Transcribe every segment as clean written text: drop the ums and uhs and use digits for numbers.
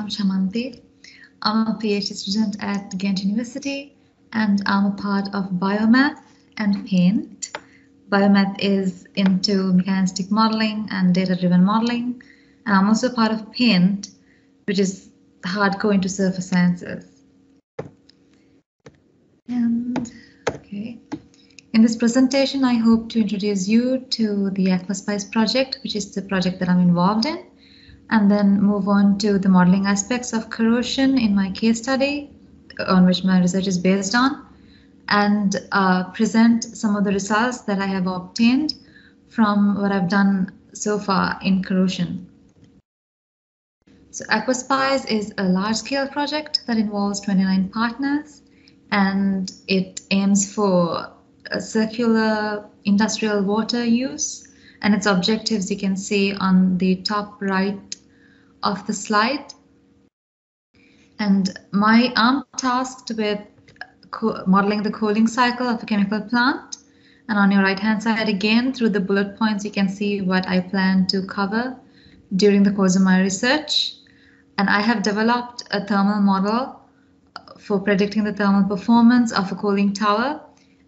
I'm Chamanthi. I'm a PhD student at Ghent University, and I'm a part of Biomath and Paint. Biomath is into mechanistic modeling and data-driven modeling, and I'm also part of Paint, which is hardcore into surface sciences. And okay, in this presentation, I hope to introduce you to the Aquaspice project, which is the project that I'm involved in, and then move on to the modeling aspects of corrosion in my case study, on which my research is based on, and present some of the results that I have obtained from what I've done so far in corrosion. So Aquaspice is a large-scale project that involves 29 partners, and it aims for a circular industrial water use, and its objectives you can see on the top right of the slide. And I'm tasked with modeling the cooling cycle of a chemical plant, and on your right hand side again, through the bullet points, you can see what I plan to cover during the course of my research. And I have developed a thermal model for predicting the thermal performance of a cooling tower.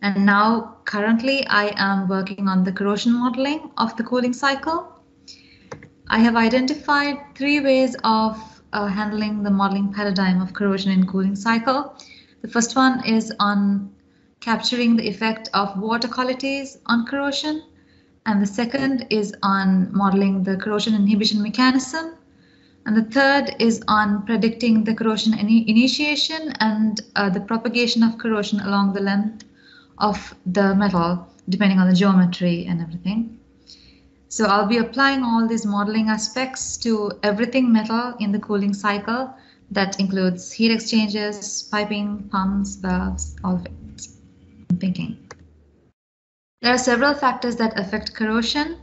And now currently I am working on the corrosion modeling of the cooling cycle. I have identified 3 ways of handling the modeling paradigm of corrosion in cooling cycle. The first one is on capturing the effect of water qualities on corrosion. And the second is on modeling the corrosion inhibition mechanism. And the third is on predicting the corrosion initiation and the propagation of corrosion along the length of the metal, depending on the geometry and everything. So I'll be applying all these modeling aspects to everything metal in the cooling cycle. That includes heat exchangers, piping, pumps, valves, all of it. I'm thinking. There are several factors that affect corrosion,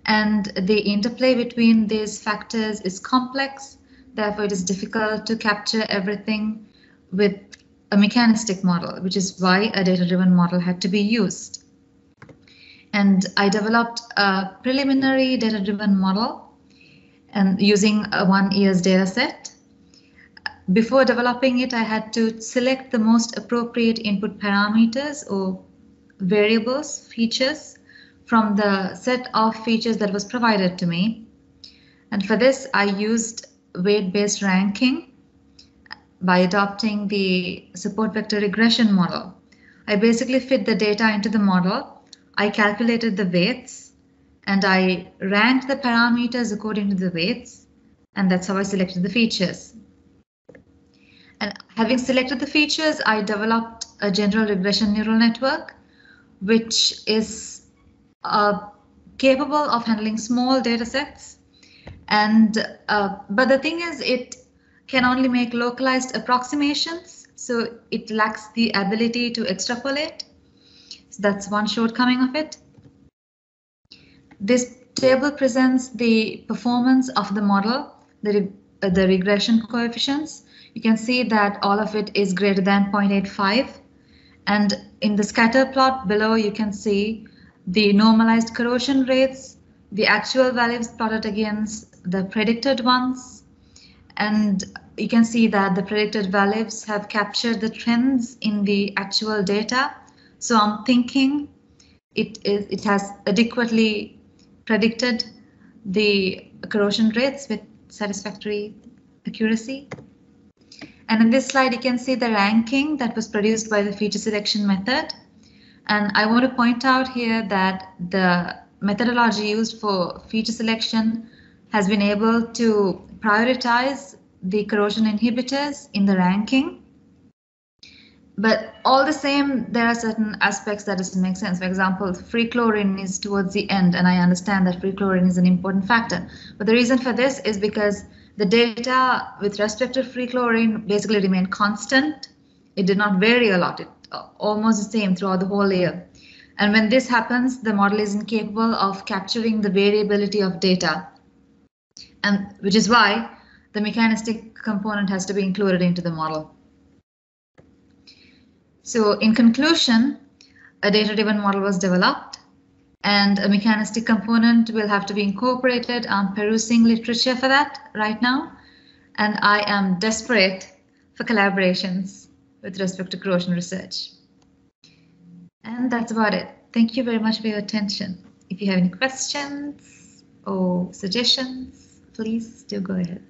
and the interplay between these factors is complex. Therefore, it is difficult to capture everything with a mechanistic model, which is why a data-driven model had to be used. And I developed a preliminary data-driven model and using a 1 year's data set. Before developing it, I had to select the most appropriate input parameters or variables, features, from the set of features that was provided to me. And for this, I used weight-based ranking by adopting the support vector regression model. I basically fit the data into the model. I calculated the weights and I ranked the parameters according to the weights, and that's how I selected the features. And having selected the features, I developed a general regression neural network, which is capable of handling small data sets. And but the thing is, it can only make localized approximations, so it lacks the ability to extrapolate. So that's one shortcoming of it. This table presents the performance of the model, the regression coefficients. You can see that all of it is greater than 0.85. And in the scatter plot below, you can see the normalized corrosion rates, the actual values plotted against the predicted ones. And you can see that the predicted values have captured the trends in the actual data. So I'm thinking it has adequately predicted the corrosion rates with satisfactory accuracy. And in this slide, you can see the ranking that was produced by the feature selection method. And I want to point out here that the methodology used for feature selection has been able to prioritize the corrosion inhibitors in the ranking. But all the same, there are certain aspects that doesn't make sense. For example, free chlorine is towards the end, and I understand that free chlorine is an important factor. But the reason for this is because the data with respect to free chlorine basically remained constant. It did not vary a lot. It almost the same throughout the whole year. And when this happens, the model is incapable of capturing the variability of data, and which is why the mechanistic component has to be included into the model. So in conclusion, a data-driven model was developed, and a mechanistic component will have to be incorporated. I'm perusing literature for that right now. and I am desperate for collaborations with respect to corrosion research. And that's about it. Thank you very much for your attention. If you have any questions or suggestions, please do go ahead.